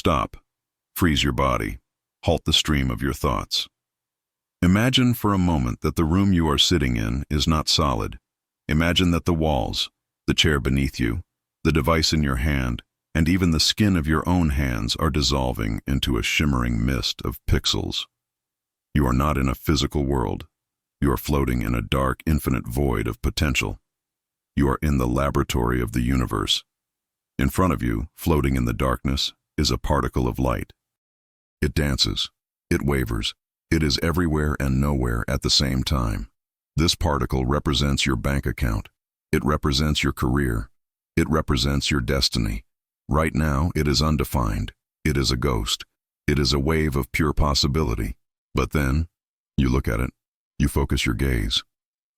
Stop. Freeze your body. Halt the stream of your thoughts. Imagine for a moment that the room you are sitting in is not solid. Imagine that the walls, the chair beneath you, the device in your hand, and even the skin of your own hands are dissolving into a shimmering mist of pixels. You are not in a physical world. You are floating in a dark, infinite void of potential. You are in the laboratory of the universe. In front of you, floating in the darkness, is a particle of light. It dances. It wavers. It is everywhere and nowhere at the same time. This particle represents your bank account. It represents your career. It represents your destiny. Right now, it is undefined. It is a ghost. It is a wave of pure possibility. But then, you look at it, you focus your gaze,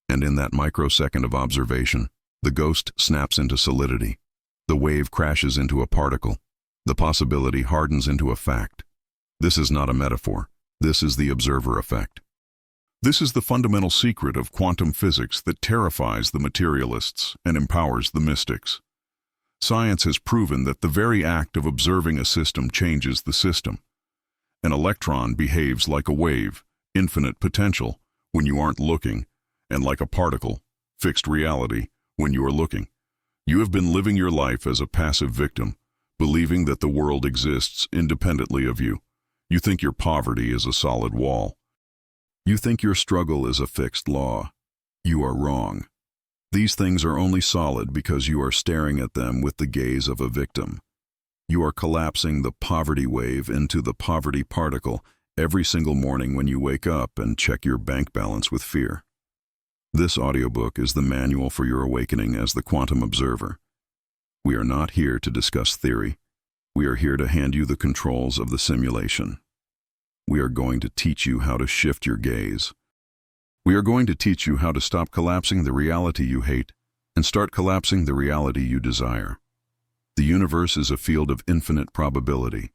and in that microsecond of observation, the ghost snaps into solidity. The wave crashes into a particle. The possibility hardens into a fact. This is not a metaphor. This is the observer effect. This is the fundamental secret of quantum physics that terrifies the materialists and empowers the mystics. Science has proven that the very act of observing a system changes the system. An electron behaves like a wave, infinite potential, when you aren't looking, and like a particle, fixed reality, when you are looking. You have been living your life as a passive victim, believing that the world exists independently of you. You think your poverty is a solid wall. You think your struggle is a fixed law. You are wrong. These things are only solid because you are staring at them with the gaze of a victim. You are collapsing the poverty wave into the poverty particle every single morning when you wake up and check your bank balance with fear. This audiobook is the manual for your awakening as the quantum observer. We are not here to discuss theory. We are here to hand you the controls of the simulation. We are going to teach you how to shift your gaze. We are going to teach you how to stop collapsing the reality you hate and start collapsing the reality you desire. The universe is a field of infinite probability.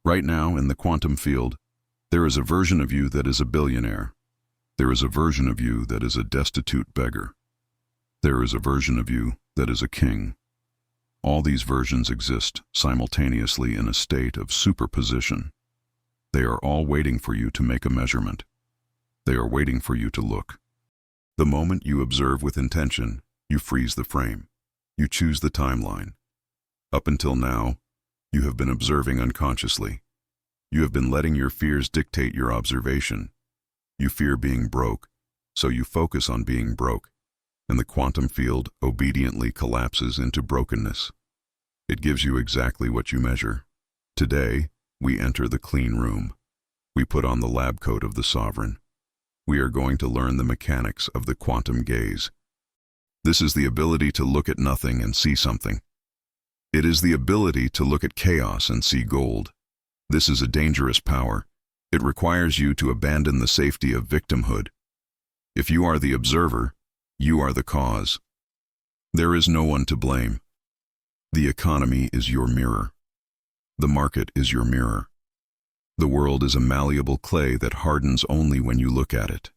Right now, in the quantum field, there is a version of you that is a billionaire. There is a version of you that is a destitute beggar. There is a version of you that is a king. All these versions exist simultaneously in a state of superposition. They are all waiting for you to make a measurement. They are waiting for you to look. The moment you observe with intention, you freeze the frame. You choose the timeline. Up until now, you have been observing unconsciously. You have been letting your fears dictate your observation. You fear being broke, so you focus on being broke, and the quantum field obediently collapses into brokenness. It gives you exactly what you measure. Today, we enter the clean room. We put on the lab coat of the sovereign. We are going to learn the mechanics of the quantum gaze. This is the ability to look at nothing and see something. It is the ability to look at chaos and see gold. This is a dangerous power. It requires you to abandon the safety of victimhood. If you are the observer, you are the cause. There is no one to blame. The economy is your mirror. The market is your mirror. The world is a malleable clay that hardens only when you look at it.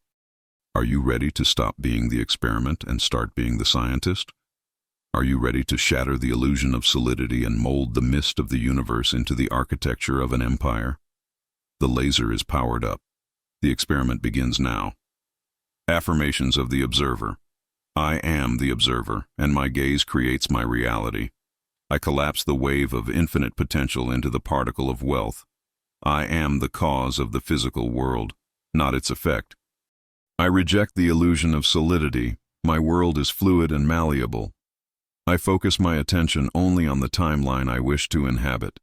Are you ready to stop being the experiment and start being the scientist? Are you ready to shatter the illusion of solidity and mold the mist of the universe into the architecture of an empire? The laser is powered up. The experiment begins now. Affirmations of the observer. I am the observer, and my gaze creates my reality. I collapse the wave of infinite potential into the particle of wealth. I am the cause of the physical world, not its effect. I reject the illusion of solidity. My world is fluid and malleable. I focus my attention only on the timeline I wish to inhabit.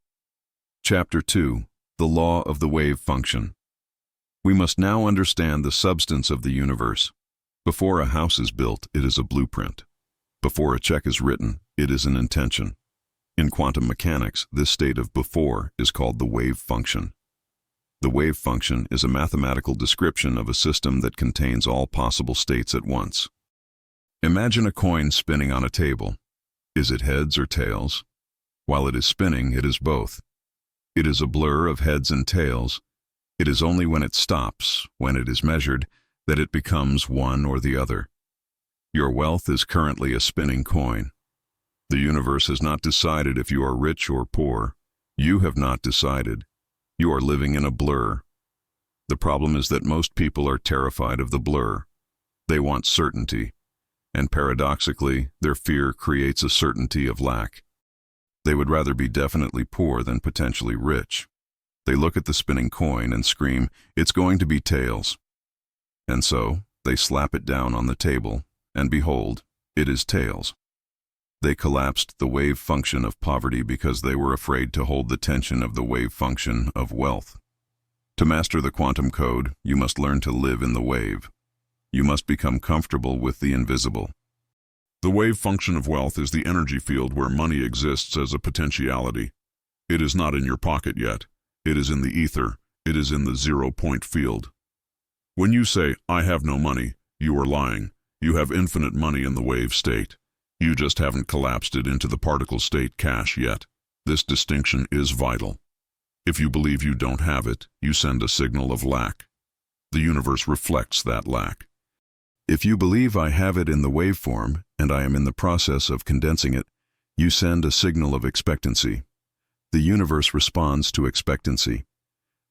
Chapter 2. The Law of the Wave Function. We must now understand the substance of the universe. Before a house is built, it is a blueprint. Before a check is written, it is an intention. In quantum mechanics, this state of before is called the wave function. The wave function is a mathematical description of a system that contains all possible states at once. Imagine a coin spinning on a table. Is it heads or tails? While it is spinning, it is both. It is a blur of heads and tails. It is only when it stops, when it is measured, that it becomes one or the other. Your wealth is currently a spinning coin. The universe has not decided if you are rich or poor. You have not decided. You are living in a blur. The problem is that most people are terrified of the blur. They want certainty, and paradoxically, their fear creates a certainty of lack. They would rather be definitely poor than potentially rich. They look at the spinning coin and scream, "It's going to be tails." And so, they slap it down on the table, and behold, it is tails. They collapsed the wave function of poverty because they were afraid to hold the tension of the wave function of wealth. To master the quantum code, you must learn to live in the wave. You must become comfortable with the invisible. The wave function of wealth is the energy field where money exists as a potentiality. It is not in your pocket yet. It is in the ether. It is in the 0-point field. When you say, "I have no money," you are lying. You have infinite money in the wave state. You just haven't collapsed it into the particle state cash yet. This distinction is vital. If you believe you don't have it, you send a signal of lack. The universe reflects that lack. If you believe I have it in the waveform, and I am in the process of condensing it, you send a signal of expectancy. The universe responds to expectancy.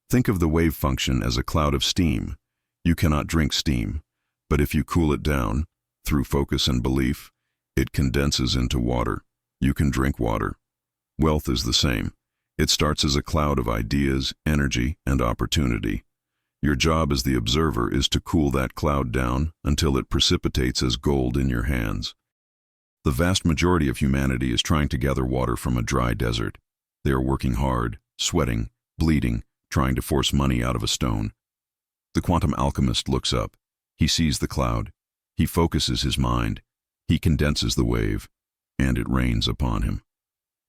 Think of the wave function as a cloud of steam. You cannot drink steam, but if you cool it down, through focus and belief, it condenses into water. You can drink water. Wealth is the same. It starts as a cloud of ideas, energy, and opportunity. Your job as the observer is to cool that cloud down until it precipitates as gold in your hands. The vast majority of humanity is trying to gather water from a dry desert. They are working hard, sweating, bleeding, trying to force money out of a stone. The quantum alchemist looks up. He sees the cloud. He focuses his mind. He condenses the wave, and it rains upon him.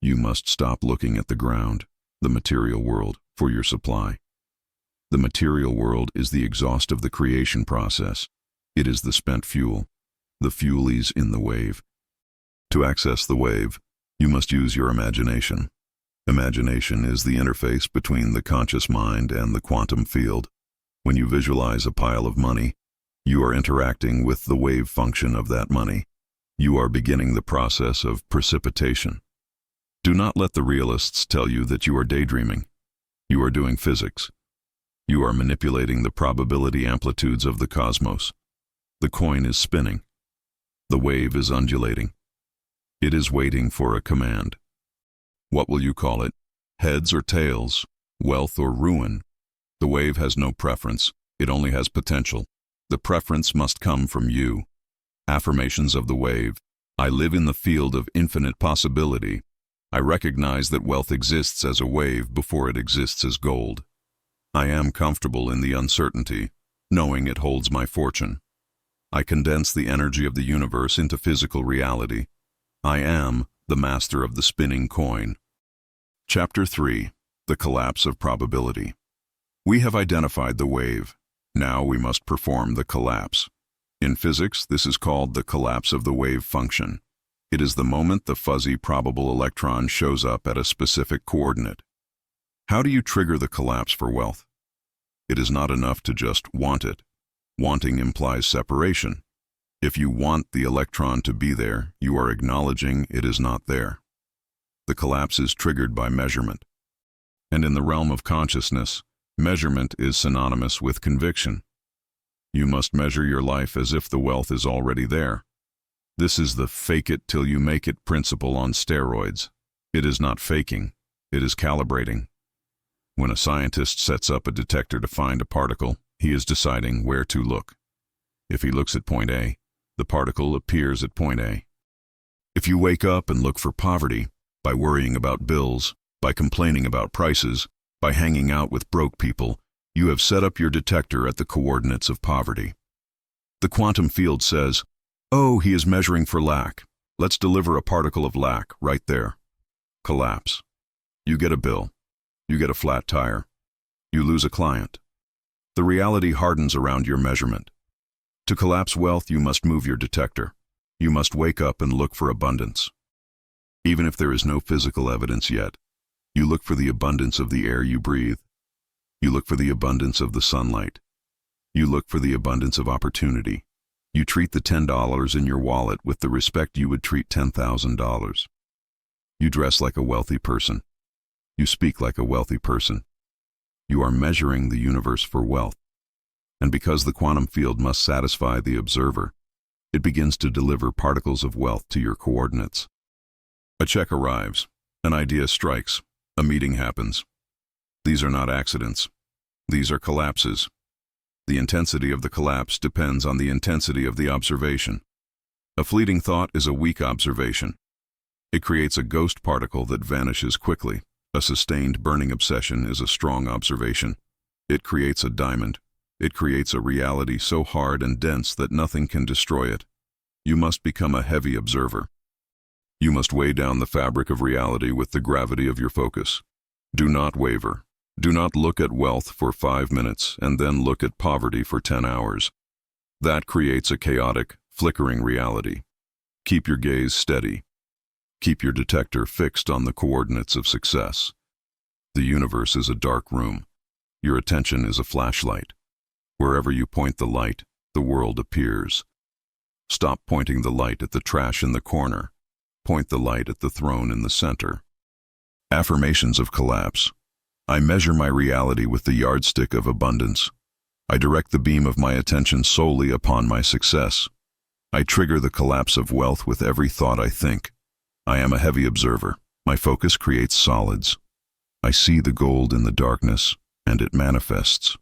You must stop looking at the ground, the material world, for your supply. The material world is the exhaust of the creation process. It is the spent fuel. The fuel is in the wave. To access the wave, you must use your imagination. Imagination is the interface between the conscious mind and the quantum field. When you visualize a pile of money, you are interacting with the wave function of that money. You are beginning the process of precipitation. Do not let the realists tell you that you are daydreaming. You are doing physics. You are manipulating the probability amplitudes of the cosmos. The coin is spinning. The wave is undulating. It is waiting for a command. What will you call it? Heads or tails? Wealth or ruin? The wave has no preference. It only has potential. The preference must come from you. Affirmations of the wave. I live in the field of infinite possibility. I recognize that wealth exists as a wave before it exists as gold. I am comfortable in the uncertainty, knowing it holds my fortune. I condense the energy of the universe into physical reality. I am the master of the spinning coin. Chapter 3. The Collapse of Probability. We have identified the wave. Now we must perform the collapse. In physics, this is called the collapse of the wave function. It is the moment the fuzzy probable electron shows up at a specific coordinate. How do you trigger the collapse for wealth? It is not enough to just want it. Wanting implies separation. If you want the electron to be there, you are acknowledging it is not there. The collapse is triggered by measurement. And in the realm of consciousness, measurement is synonymous with conviction. You must measure your life as if the wealth is already there. This is the fake it till you make it principle on steroids. It is not faking, it is calibrating. When a scientist sets up a detector to find a particle, he is deciding where to look. If he looks at point A, the particle appears at point A. If you wake up and look for poverty, by worrying about bills, by complaining about prices, by hanging out with broke people, you have set up your detector at the coordinates of poverty. The quantum field says, "Oh, he is measuring for lack. Let's deliver a particle of lack right there." Collapse. You get a bill. You get a flat tire. You lose a client. The reality hardens around your measurement. To collapse wealth, you must move your detector. You must wake up and look for abundance. Even if there is no physical evidence yet, you look for the abundance of the air you breathe. You look for the abundance of the sunlight. You look for the abundance of opportunity. You treat the $10 in your wallet with the respect you would treat $10,000. You dress like a wealthy person. You speak like a wealthy person. You are measuring the universe for wealth. And because the quantum field must satisfy the observer, it begins to deliver particles of wealth to your coordinates. A check arrives, an idea strikes, a meeting happens. These are not accidents. These are collapses. The intensity of the collapse depends on the intensity of the observation. A fleeting thought is a weak observation. It creates a ghost particle that vanishes quickly. A sustained burning obsession is a strong observation. It creates a diamond. It creates a reality so hard and dense that nothing can destroy it. You must become a heavy observer. You must weigh down the fabric of reality with the gravity of your focus. Do not waver. Do not look at wealth for 5 minutes and then look at poverty for 10 hours. That creates a chaotic, flickering reality. Keep your gaze steady. Keep your detector fixed on the coordinates of success. The universe is a dark room. Your attention is a flashlight. Wherever you point the light, the world appears. Stop pointing the light at the trash in the corner. Point the light at the throne in the center. Affirmations of collapse. I measure my reality with the yardstick of abundance. I direct the beam of my attention solely upon my success. I trigger the collapse of wealth with every thought I think. I am a heavy observer. My focus creates solids. I see the gold in the darkness, and it manifests.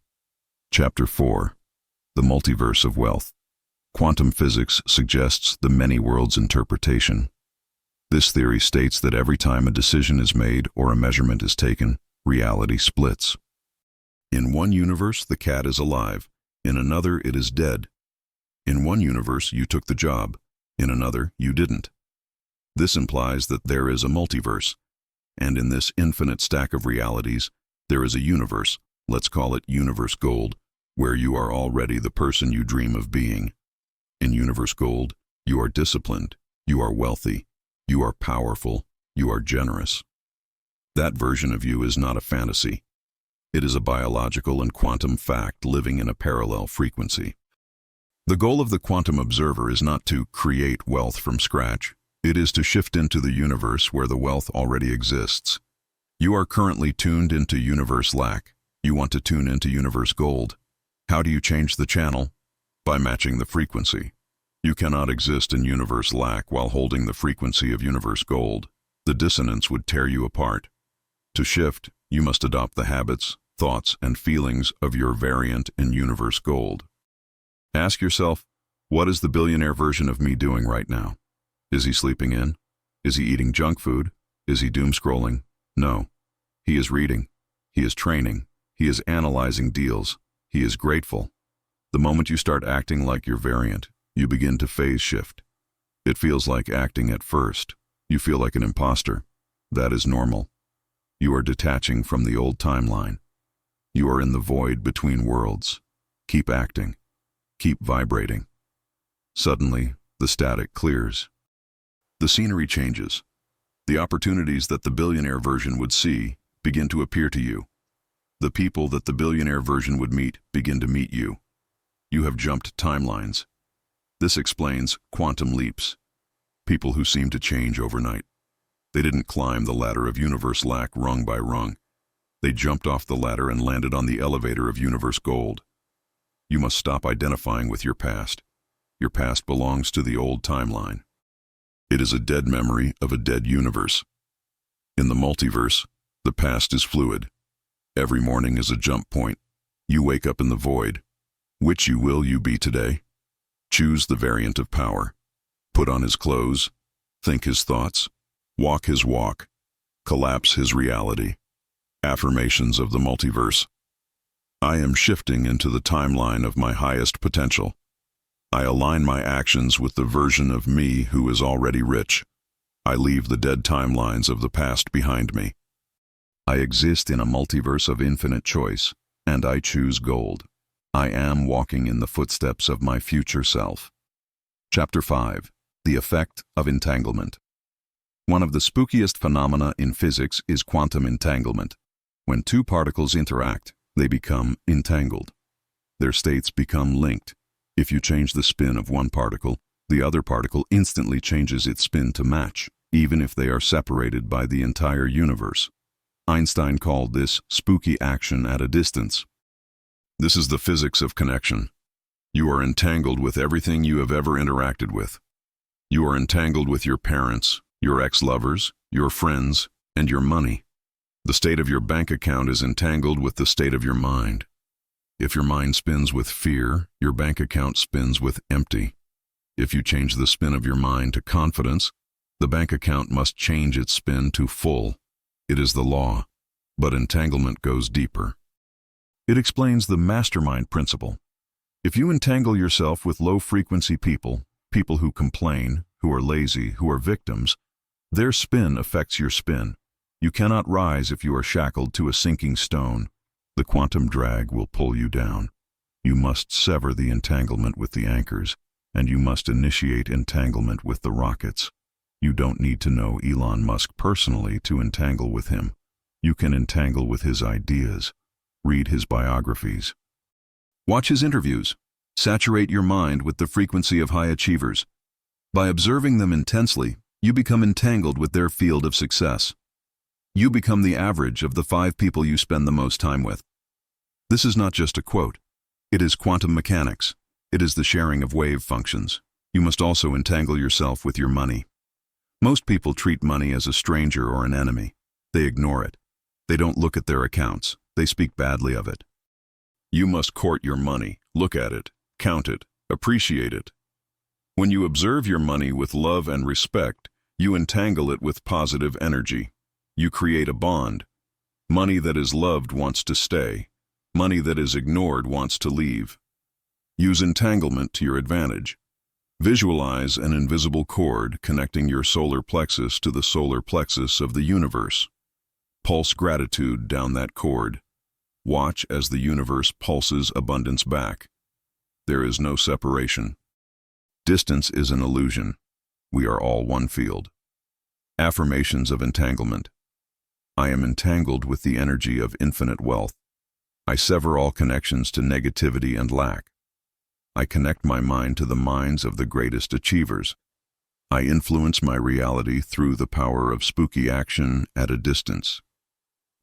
Chapter 4. The Multiverse of Wealth. Quantum physics suggests the many worlds interpretation. This theory states that every time a decision is made or a measurement is taken, reality splits. In one universe, the cat is alive. In another, it is dead. In one universe, you took the job. In another, you didn't. This implies that there is a multiverse. And in this infinite stack of realities, there is a universe, let's call it Universe Gold, where you are already the person you dream of being. In Universe Gold, you are disciplined, you are wealthy, you are powerful, you are generous. That version of you is not a fantasy. It is a biological and quantum fact living in a parallel frequency. The goal of the quantum observer is not to create wealth from scratch. It is to shift into the universe where the wealth already exists. You are currently tuned into Universe Lack. You want to tune into Universe Gold. How do you change the channel? By matching the frequency. You cannot exist in Universe Lack while holding the frequency of Universe Gold. The dissonance would tear you apart. To shift, you must adopt the habits, thoughts, and feelings of your variant in Universe Gold. Ask yourself, what is the billionaire version of me doing right now? Is he sleeping in? Is he eating junk food? Is he doom scrolling? No. He is reading. He is training. He is analyzing deals. He is grateful. The moment you start acting like your variant, you begin to phase shift. It feels like acting at first. You feel like an imposter. That is normal. You are detaching from the old timeline. You are in the void between worlds. Keep acting. Keep vibrating. Suddenly, the static clears. The scenery changes. The opportunities that the billionaire version would see begin to appear to you. The people that the billionaire version would meet begin to meet you. You have jumped timelines. This explains quantum leaps. People who seem to change overnight. They didn't climb the ladder of Universe Lack rung by rung. They jumped off the ladder and landed on the elevator of Universe Gold. You must stop identifying with your past. Your past belongs to the old timeline. It is a dead memory of a dead universe. In the multiverse, the past is fluid. Every morning is a jump point. You wake up in the void. Which you will you be today? Choose the variant of power. Put on his clothes. Think his thoughts. Walk his walk. Collapse his reality. Affirmations of the multiverse. I am shifting into the timeline of my highest potential. I align my actions with the version of me who is already rich. I leave the dead timelines of the past behind me. I exist in a multiverse of infinite choice, and I choose gold. I am walking in the footsteps of my future self. Chapter 5. The Effect of Entanglement. One of the spookiest phenomena in physics is quantum entanglement. When two particles interact, they become entangled. Their states become linked. If you change the spin of one particle, the other particle instantly changes its spin to match, even if they are separated by the entire universe. Einstein called this spooky action at a distance. This is the physics of connection. You are entangled with everything you have ever interacted with. You are entangled with your parents, your ex-lovers, your friends, and your money. The state of your bank account is entangled with the state of your mind. If your mind spins with fear, your bank account spins with empty. If you change the spin of your mind to confidence, the bank account must change its spin to full. It is the law, but entanglement goes deeper. It explains the mastermind principle. If you entangle yourself with low-frequency people, people who complain, who are lazy, who are victims, their spin affects your spin. You cannot rise if you are shackled to a sinking stone. The quantum drag will pull you down. You must sever the entanglement with the anchors, and you must initiate entanglement with the rockets. You don't need to know Elon Musk personally to entangle with him. You can entangle with his ideas. Read his biographies. Watch his interviews. Saturate your mind with the frequency of high achievers. By observing them intensely, you become entangled with their field of success. You become the average of the 5 people you spend the most time with. This is not just a quote. It is quantum mechanics. It is the sharing of wave functions. You must also entangle yourself with your money. Most people treat money as a stranger or an enemy. They ignore it. They don't look at their accounts. They speak badly of it. You must court your money, look at it, count it, appreciate it. When you observe your money with love and respect, you entangle it with positive energy. You create a bond. Money that is loved wants to stay. Money that is ignored wants to leave. Use entanglement to your advantage. Visualize an invisible cord connecting your solar plexus to the solar plexus of the universe. Pulse gratitude down that cord. Watch as the universe pulses abundance back. There is no separation. Distance is an illusion. We are all one field. Affirmations of entanglement. I am entangled with the energy of infinite wealth. I sever all connections to negativity and lack. I connect my mind to the minds of the greatest achievers. I influence my reality through the power of spooky action at a distance.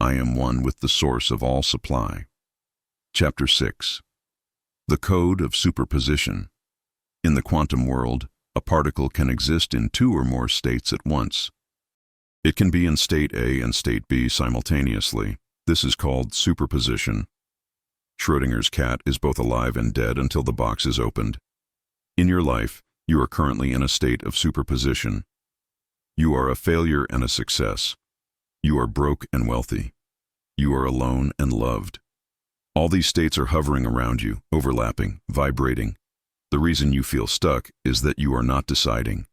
I am one with the source of all supply. Chapter 6. The Code of Superposition. In the quantum world, a particle can exist in 2 or more states at once. It can be in state A and state B simultaneously. This is called superposition. Schrödinger's cat is both alive and dead until the box is opened. In your life, you are currently in a state of superposition. You are a failure and a success. You are broke and wealthy. You are alone and loved. All these states are hovering around you, overlapping, vibrating. The reason you feel stuck is that you are not deciding.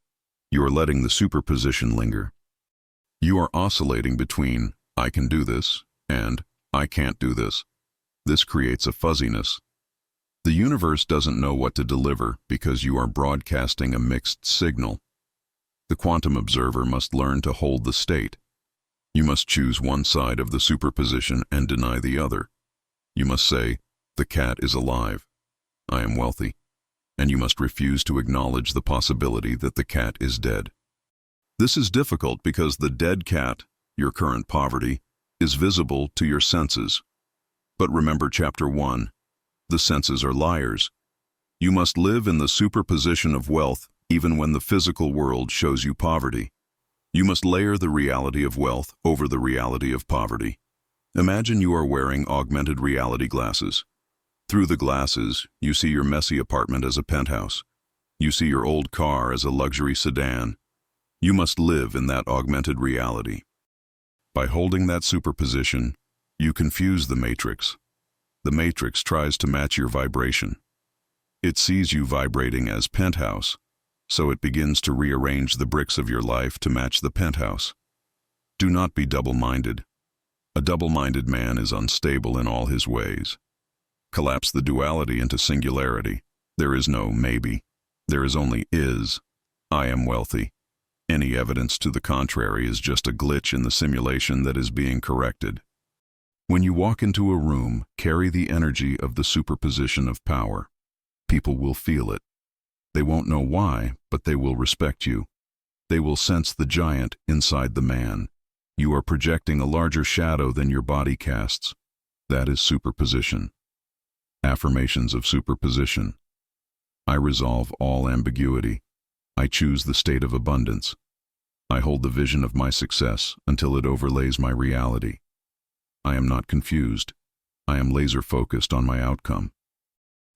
You are letting the superposition linger. You are oscillating between, I can do this, and I can't do this. This creates a fuzziness. The universe doesn't know what to deliver because you are broadcasting a mixed signal. The quantum observer must learn to hold the state. You must choose one side of the superposition and deny the other. You must say, the cat is alive. I am wealthy. And you must refuse to acknowledge the possibility that the cat is dead. This is difficult because the dead cat, your current poverty, is visible to your senses. But remember Chapter 1. The senses are liars. You must live in the superposition of wealth even when the physical world shows you poverty. You must layer the reality of wealth over the reality of poverty. Imagine you are wearing augmented reality glasses. Through the glasses, you see your messy apartment as a penthouse. You see your old car as a luxury sedan. You must live in that augmented reality. By holding that superposition, you confuse the matrix. The matrix tries to match your vibration. It sees you vibrating as penthouse, so it begins to rearrange the bricks of your life to match the penthouse. Do not be double-minded. A double-minded man is unstable in all his ways. Collapse the duality into singularity. There is no maybe. There is only is. I am wealthy. Any evidence to the contrary is just a glitch in the simulation that is being corrected. When you walk into a room, carry the energy of the superposition of power. People will feel it. They won't know why, but they will respect you. They will sense the giant inside the man. You are projecting a larger shadow than your body casts. That is superposition. Affirmations of superposition. I resolve all ambiguity. I choose the state of abundance. I hold the vision of my success until it overlays my reality. I am not confused. I am laser-focused on my outcome.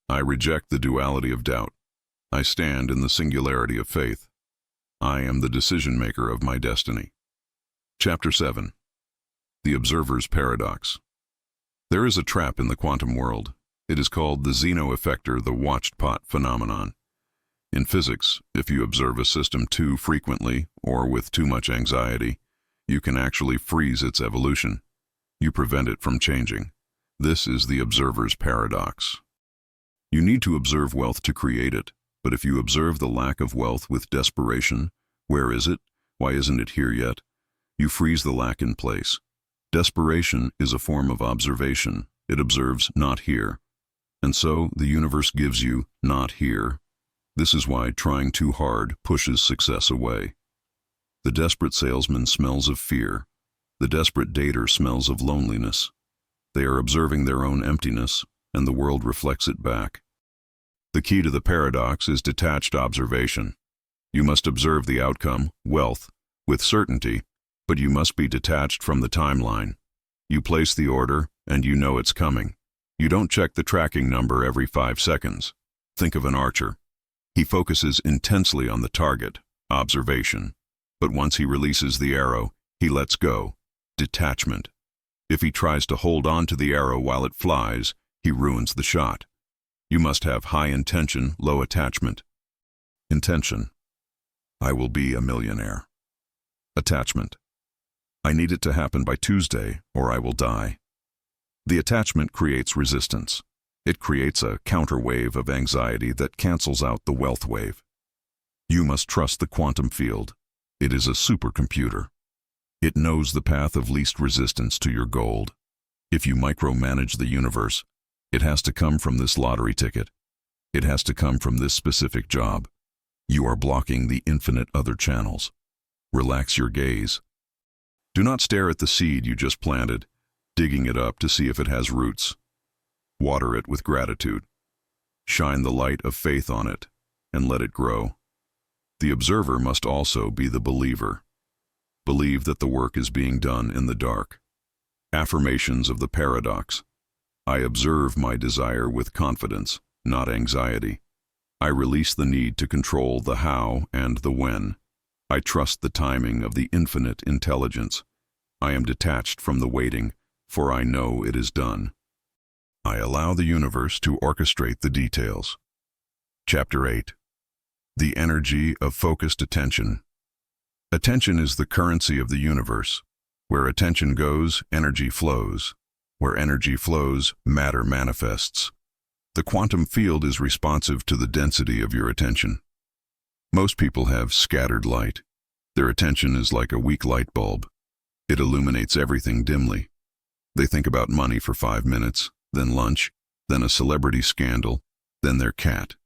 I reject the duality of doubt. I stand in the singularity of faith. I am the decision-maker of my destiny. Chapter 7. The Observer's Paradox. There is a trap in the quantum world. It is called the xeno-effector, the watched pot phenomenon. In physics, if you observe a system too frequently or with too much anxiety, you can actually freeze its evolution. You prevent it from changing. This is the observer's paradox. You need to observe wealth to create it, but if you observe the lack of wealth with desperation, where is it? Why isn't it here yet? You freeze the lack in place. Desperation is a form of observation. It observes not here. And so the universe gives you not here. This is why trying too hard pushes success away. The desperate salesman smells of fear. The desperate dater smells of loneliness. They are observing their own emptiness, and the world reflects it back. The key to the paradox is detached observation. You must observe the outcome, wealth, with certainty, but you must be detached from the timeline. You place the order, and you know it's coming. You don't check the tracking number every 5 seconds. Think of an archer. He focuses intensely on the target, observation. But once he releases the arrow, he lets go, detachment. If he tries to hold on to the arrow while it flies, he ruins the shot. You must have high intention, low attachment. Intention. I will be a millionaire. Attachment. I need it to happen by Tuesday, or I will die. The attachment creates resistance. It creates a counterwave of anxiety that cancels out the wealth wave. You must trust the quantum field. It is a supercomputer. It knows the path of least resistance to your goal. If you micromanage the universe, it has to come from this lottery ticket. It has to come from this specific job. You are blocking the infinite other channels. Relax your gaze. Do not stare at the seed you just planted, digging it up to see if it has roots. Water it with gratitude. Shine the light of faith on it, and let it grow. The observer must also be the believer. Believe that the work is being done in the dark. Affirmations of the paradox. I observe my desire with confidence, not anxiety. I release the need to control the how and the when. I trust the timing of the infinite intelligence. I am detached from the waiting, for I know it is done. I allow the universe to orchestrate the details. Chapter 8. The Energy of Focused Attention. Attention is the currency of the universe. Where attention goes, energy flows. Where energy flows, matter manifests. The quantum field is responsive to the density of your attention. Most people have scattered light. Their attention is like a weak light bulb. It illuminates everything dimly. They think about money for 5 minutes, then lunch, then a celebrity scandal, then their cat.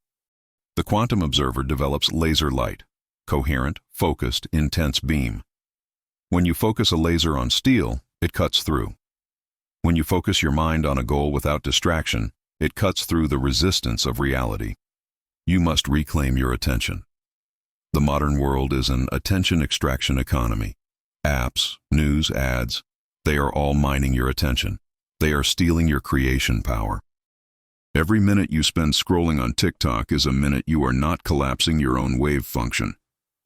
The quantum observer develops laser light, coherent, focused, intense beam. When you focus a laser on steel, it cuts through. When you focus your mind on a goal without distraction, it cuts through the resistance of reality. You must reclaim your attention. The modern world is an attention extraction economy. Apps, news, ads, they are all mining your attention. They are stealing your creation power. Every minute you spend scrolling on TikTok is a minute you are not collapsing your own wave function.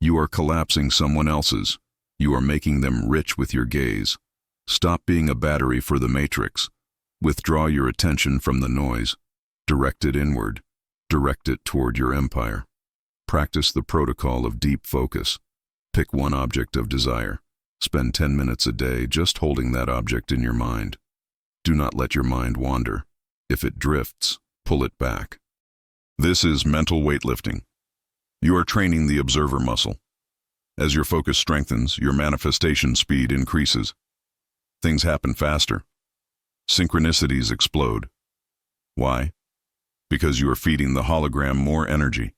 You are collapsing someone else's. You are making them rich with your gaze. Stop being a battery for the matrix. Withdraw your attention from the noise. Direct it inward. Direct it toward your empire. Practice the protocol of deep focus. Pick one object of desire. Spend 10 minutes a day just holding that object in your mind. Do not let your mind wander. If it drifts, pull it back. This is mental weightlifting. You are training the observer muscle. As your focus strengthens, your manifestation speed increases. Things happen faster. Synchronicities explode. Why? Because you are feeding the hologram more energy.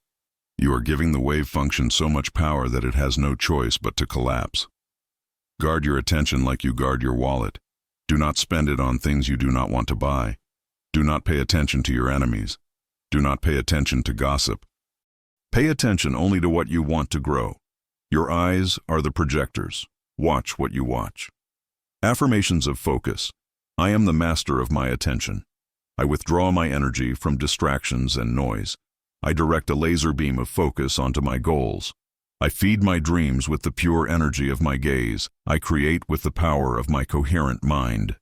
You are giving the wave function so much power that it has no choice but to collapse. Guard your attention like you guard your wallet. Do not spend it on things you do not want to buy. Do not pay attention to your enemies. Do not pay attention to gossip. Pay attention only to what you want to grow. Your eyes are the projectors. Watch what you watch. Affirmations of focus. I am the master of my attention. I withdraw my energy from distractions and noise. I direct a laser beam of focus onto my goals. I feed my dreams with the pure energy of my gaze. I create with the power of my coherent mind.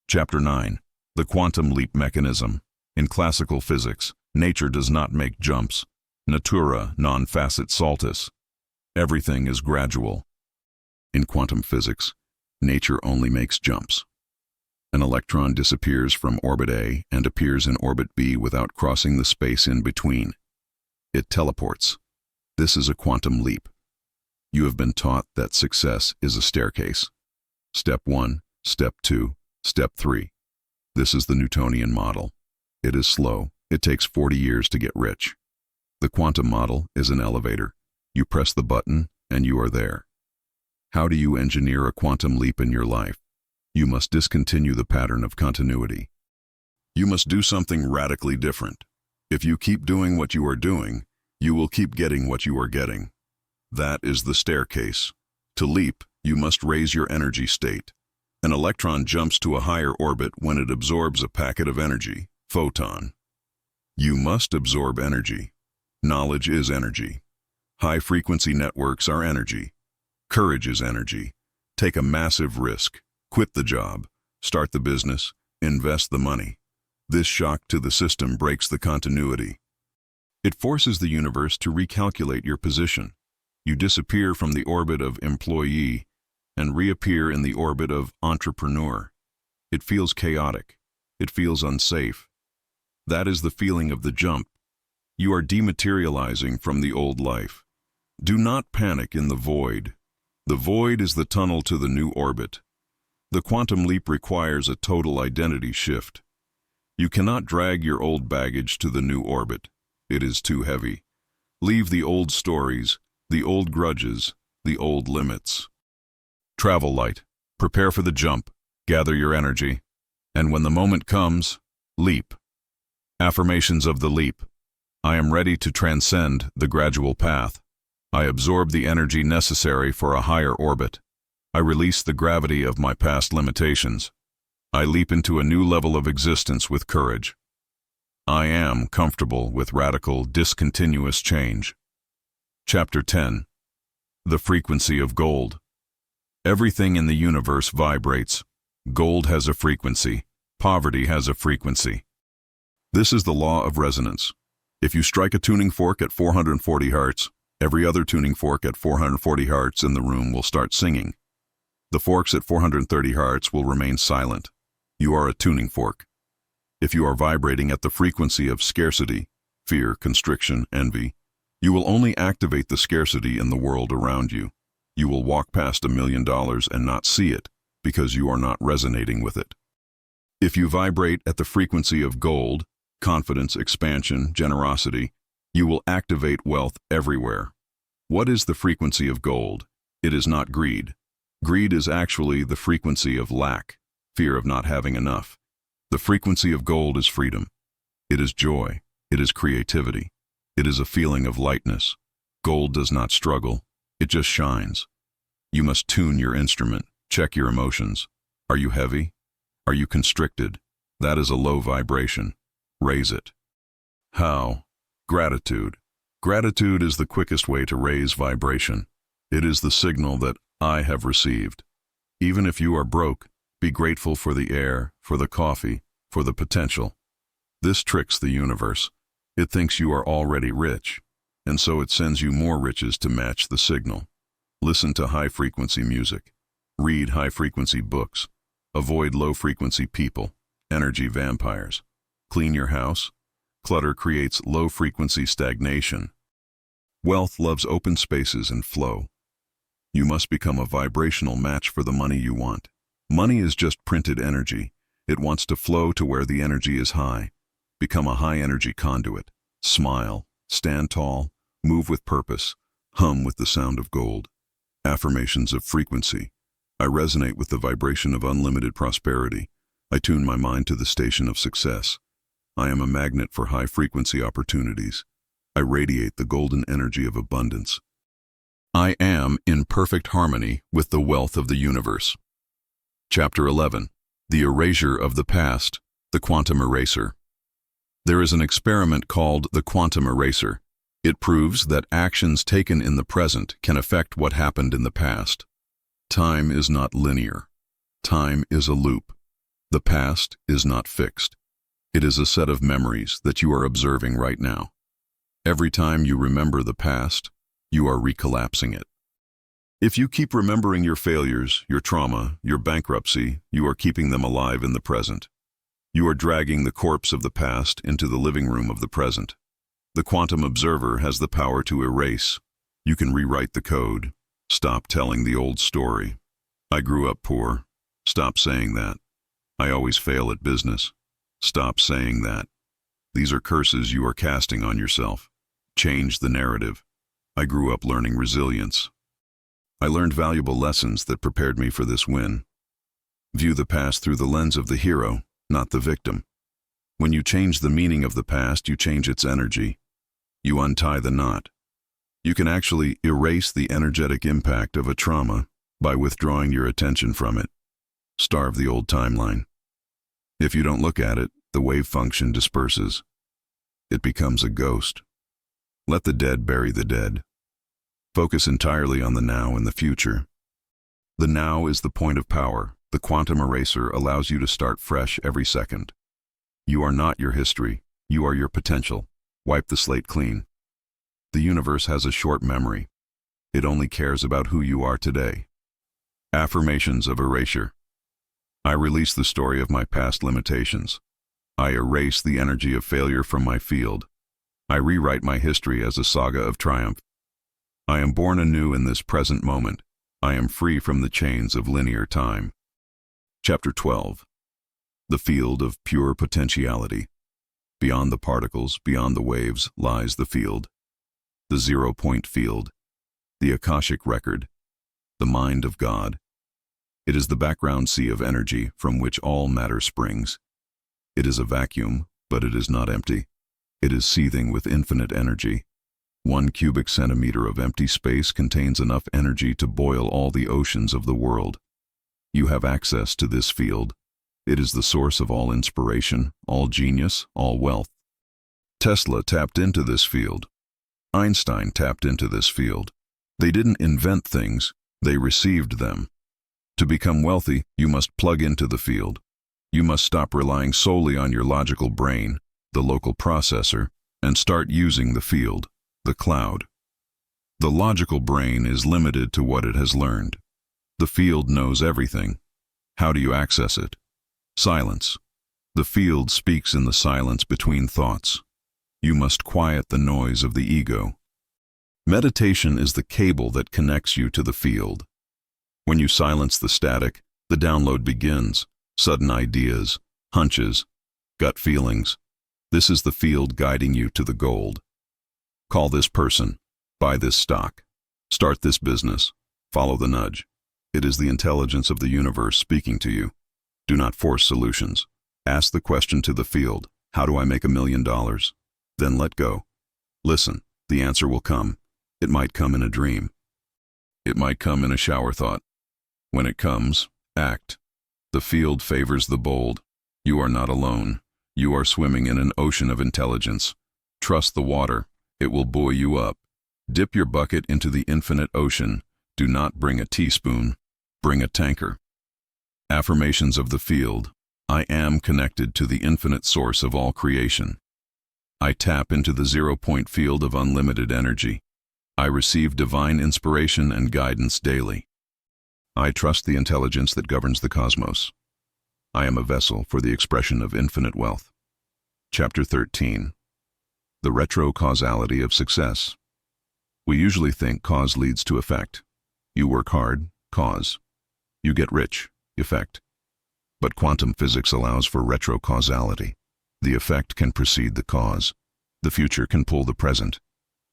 Chapter 9. The Quantum Leap Mechanism. In classical physics, nature does not make jumps. Natura non facit saltus. Everything is gradual. In quantum physics, nature only makes jumps. An electron disappears from orbit A and appears in orbit B without crossing the space in between. It teleports. This is a quantum leap. You have been taught that success is a staircase. Step 1, Step 2, Step 3. This is the Newtonian model. It is slow. It takes 40 years to get rich. The quantum model is an elevator. You press the button and you are there. How do you engineer a quantum leap in your life? You must discontinue the pattern of continuity. You must do something radically different. If you keep doing what you are doing, you will keep getting what you are getting. That is the staircase. To leap, you must raise your energy state. An electron jumps to a higher orbit when it absorbs a packet of energy, photon. You must absorb energy. Knowledge is energy. High-frequency networks are energy. Courage is energy. Take a massive risk. Quit the job. Start the business. Invest the money. This shock to the system breaks the continuity. It forces the universe to recalculate your position. You disappear from the orbit of employee and reappear in the orbit of entrepreneur. It feels chaotic. It feels unsafe. That is the feeling of the jump. You are dematerializing from the old life. Do not panic in the void. The void is the tunnel to the new orbit. The quantum leap requires a total identity shift. You cannot drag your old baggage to the new orbit. It is too heavy. Leave the old stories, the old grudges, the old limits. Travel light. Prepare for the jump. Gather your energy. And when the moment comes, leap. Affirmations of the leap. I am ready to transcend the gradual path. I absorb the energy necessary for a higher orbit. I release the gravity of my past limitations. I leap into a new level of existence with courage. I am comfortable with radical, discontinuous change. Chapter 10. The Frequency of Gold. Everything in the universe vibrates. Gold has a frequency. Poverty has a frequency. This is the law of resonance. If you strike a tuning fork at 440 Hz, every other tuning fork at 440 Hz in the room will start singing. The forks at 430 Hz will remain silent. You are a tuning fork. If you are vibrating at the frequency of scarcity, fear, constriction, envy, you will only activate the scarcity in the world around you. You will walk past $1 million and not see it because you are not resonating with it. If you vibrate at the frequency of gold, confidence, expansion, generosity, you will activate wealth everywhere. What is the frequency of gold? It is not greed. Greed is actually the frequency of lack, fear of not having enough. The frequency of gold is freedom. It is joy. It is creativity. It is a feeling of lightness. Gold does not struggle. It just shines. You must tune your instrument. Check your emotions. Are you heavy? Are you constricted? That is a low vibration. Raise it. How? Gratitude. Gratitude is the quickest way to raise vibration. It is the signal that I have received. Even if you are broke, be grateful for the air, for the coffee, for the potential. This tricks the universe. It thinks you are already rich, and so it sends you more riches to match the signal. Listen to high-frequency music. Read high-frequency books. Avoid low-frequency people, energy vampires. Clean your house. Clutter creates low-frequency stagnation. Wealth loves open spaces and flow. You must become a vibrational match for the money you want. Money is just printed energy. It wants to flow to where the energy is high. Become a high-energy conduit. Smile, stand tall, move with purpose, hum with the sound of gold. Affirmations of frequency. I resonate with the vibration of unlimited prosperity. I tune my mind to the station of success. I am a magnet for high-frequency opportunities. I radiate the golden energy of abundance. I am in perfect harmony with the wealth of the universe. Chapter 11. The Erasure of the Past, the Quantum Eraser. There is an experiment called the quantum eraser. It proves that actions taken in the present can affect what happened in the past. Time is not linear. Time is a loop. The past is not fixed. It is a set of memories that you are observing right now. Every time you remember the past, you are recollapsing it. If you keep remembering your failures, your trauma, your bankruptcy, you are keeping them alive in the present. You are dragging the corpse of the past into the living room of the present. The quantum observer has the power to erase. You can rewrite the code. Stop telling the old story. I grew up poor. Stop saying that. I always fail at business. Stop saying that. These are curses you are casting on yourself. Change the narrative. I grew up learning resilience. I learned valuable lessons that prepared me for this win. View the past through the lens of the hero, not the victim. When you change the meaning of the past, you change its energy. You untie the knot. You can actually erase the energetic impact of a trauma by withdrawing your attention from it. Starve the old timeline. If you don't look at it, the wave function disperses. It becomes a ghost. Let the dead bury the dead. Focus entirely on the now and the future. The now is the point of power. The quantum eraser allows you to start fresh every second. You are not your history. You are your potential. Wipe the slate clean. The universe has a short memory. It only cares about who you are today. Affirmations of erasure. I release the story of my past limitations. I erase the energy of failure from my field. I rewrite my history as a saga of triumph. I am born anew in this present moment. I am free from the chains of linear time. Chapter 12. The Field of Pure Potentiality. Beyond the particles, beyond the waves, lies the field. The zero-point field. The Akashic record. The mind of God. It is the background sea of energy from which all matter springs. It is a vacuum, but it is not empty. It is seething with infinite energy. 1 cubic centimeter of empty space contains enough energy to boil all the oceans of the world. You have access to this field. It is the source of all inspiration, all genius, all wealth. Tesla tapped into this field. Einstein tapped into this field. They didn't invent things, they received them. To become wealthy, you must plug into the field. You must stop relying solely on your logical brain, the local processor, and start using the field, the cloud. The logical brain is limited to what it has learned. The field knows everything. How do you access it? Silence. The field speaks in the silence between thoughts. You must quiet the noise of the ego. Meditation is the cable that connects you to the field. When you silence the static, the download begins. Sudden ideas, hunches, gut feelings. This is the field guiding you to the gold. Call this person. Buy this stock. Start this business. Follow the nudge. It is the intelligence of the universe speaking to you. Do not force solutions. Ask the question to the field. How do I make $1 million? Then let go. Listen. The answer will come. It might come in a dream. It might come in a shower thought. When it comes, act. The field favors the bold. You are not alone. You are swimming in an ocean of intelligence. Trust the water. It will buoy you up. Dip your bucket into the infinite ocean. Do not bring a teaspoon. Bring a tanker. Affirmations of the field. I am connected to the infinite source of all creation. I tap into the zero-point field of unlimited energy. I receive divine inspiration and guidance daily. I trust the intelligence that governs the cosmos. I am a vessel for the expression of infinite wealth. Chapter 13. The Retro-Causality of Success. We usually think cause leads to effect. You work hard, cause. You get rich, effect. But quantum physics allows for retro-causality. The effect can precede the cause. The future can pull the present.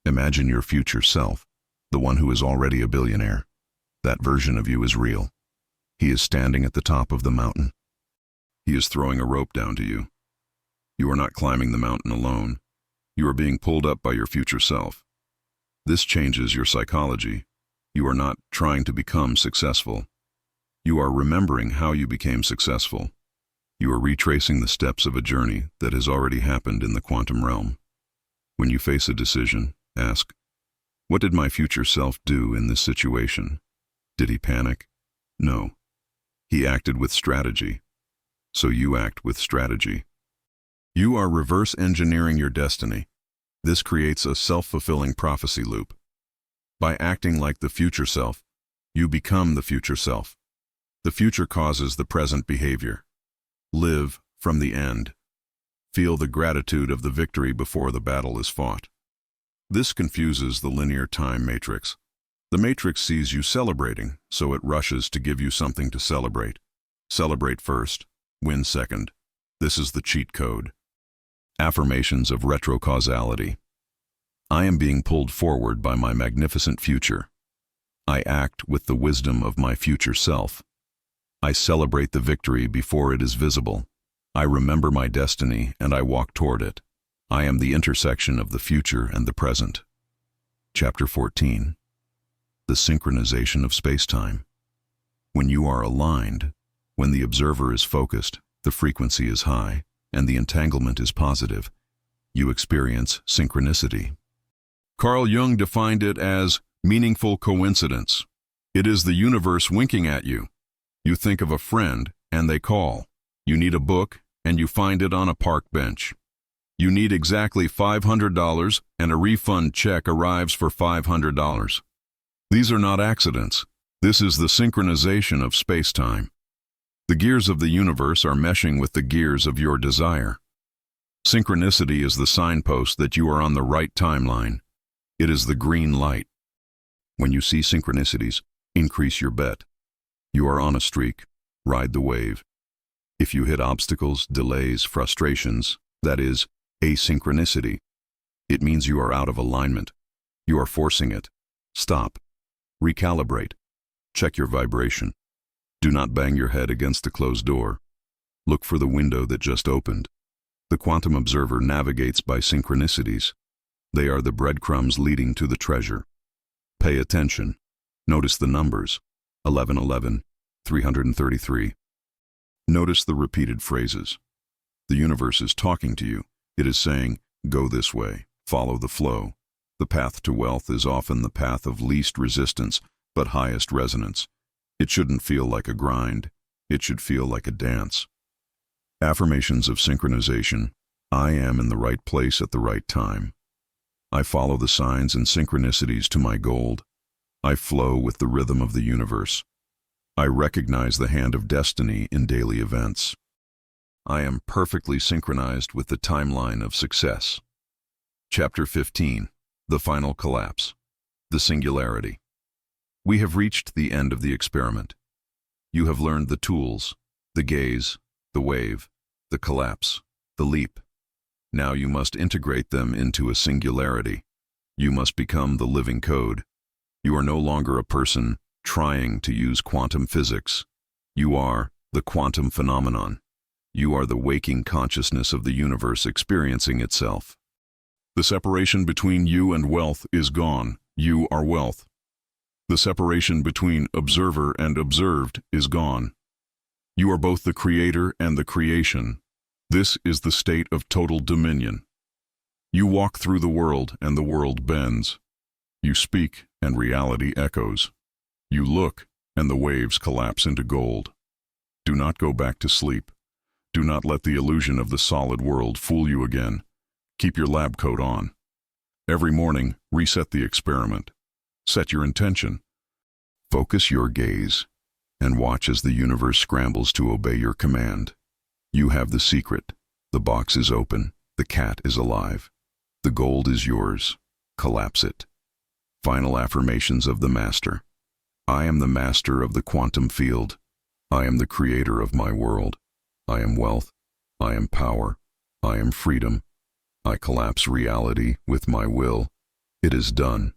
Imagine your future self, the one who is already a billionaire. That version of you is real. He is standing at the top of the mountain. He is throwing a rope down to you. You are not climbing the mountain alone. You are being pulled up by your future self. This changes your psychology. You are not trying to become successful. You are remembering how you became successful. You are retracing the steps of a journey that has already happened in the quantum realm. When you face a decision, ask, what did my future self do in this situation? Did he panic? No. He acted with strategy. So you act with strategy. You are reverse engineering your destiny. This creates a self-fulfilling prophecy loop. By acting like the future self, you become the future self. The future causes the present behavior. Live from the end. Feel the gratitude of the victory before the battle is fought. This confuses the linear time matrix. The matrix sees you celebrating, so it rushes to give you something to celebrate. Celebrate first, win second. This is the cheat code. Affirmations of retrocausality. I am being pulled forward by my magnificent future. I act with the wisdom of my future self. I celebrate the victory before it is visible. I remember my destiny and I walk toward it. I am the intersection of the future and the present. Chapter 14. The synchronization of space-time. When you are aligned, when the observer is focused, the frequency is high, and the entanglement is positive, you experience synchronicity. Carl Jung defined it as meaningful coincidence. It is the universe winking at you. You think of a friend, and they call. You need a book, and you find it on a park bench. You need exactly $500, and a refund check arrives for $500. These are not accidents. This is the synchronization of space-time. The gears of the universe are meshing with the gears of your desire. Synchronicity is the signpost that you are on the right timeline. It is the green light. When you see synchronicities, increase your bet. You are on a streak. Ride the wave. If you hit obstacles, delays, frustrations, that is, asynchronicity, it means you are out of alignment. You are forcing it. Stop. Recalibrate. Check your vibration. Do not bang your head against the closed door. Look for the window that just opened. The quantum observer navigates by synchronicities. They are the breadcrumbs leading to the treasure. Pay attention. Notice the numbers. 1111, 333. Notice the repeated phrases. The universe is talking to you. It is saying, go this way, follow the flow. The path to wealth is often the path of least resistance, but highest resonance. It shouldn't feel like a grind. It should feel like a dance. Affirmations of synchronization. I am in the right place at the right time. I follow the signs and synchronicities to my goal. I flow with the rhythm of the universe. I recognize the hand of destiny in daily events. I am perfectly synchronized with the timeline of success. Chapter 15. The final collapse. The singularity. We have reached the end of the experiment. You have learned the tools, the gaze, the wave, the collapse, the leap. Now you must integrate them into a singularity. You must become the living code. You are no longer a person trying to use quantum physics. You are the quantum phenomenon. You are the waking consciousness of the universe experiencing itself. The separation between you and wealth is gone. You are wealth. The separation between observer and observed is gone. You are both the creator and the creation. This is the state of total dominion. You walk through the world and the world bends. You speak and reality echoes. You look and the waves collapse into gold. Do not go back to sleep. Do not let the illusion of the solid world fool you again. Keep your lab coat on. Every morning, reset the experiment. Set your intention. Focus your gaze and watch as the universe scrambles to obey your command. You have the secret. The box is open. The cat is alive. The gold is yours. Collapse it. Final affirmations of the master. I am the master of the quantum field. I am the creator of my world. I am wealth. I am power. I am freedom. I collapse reality with my will. It is done.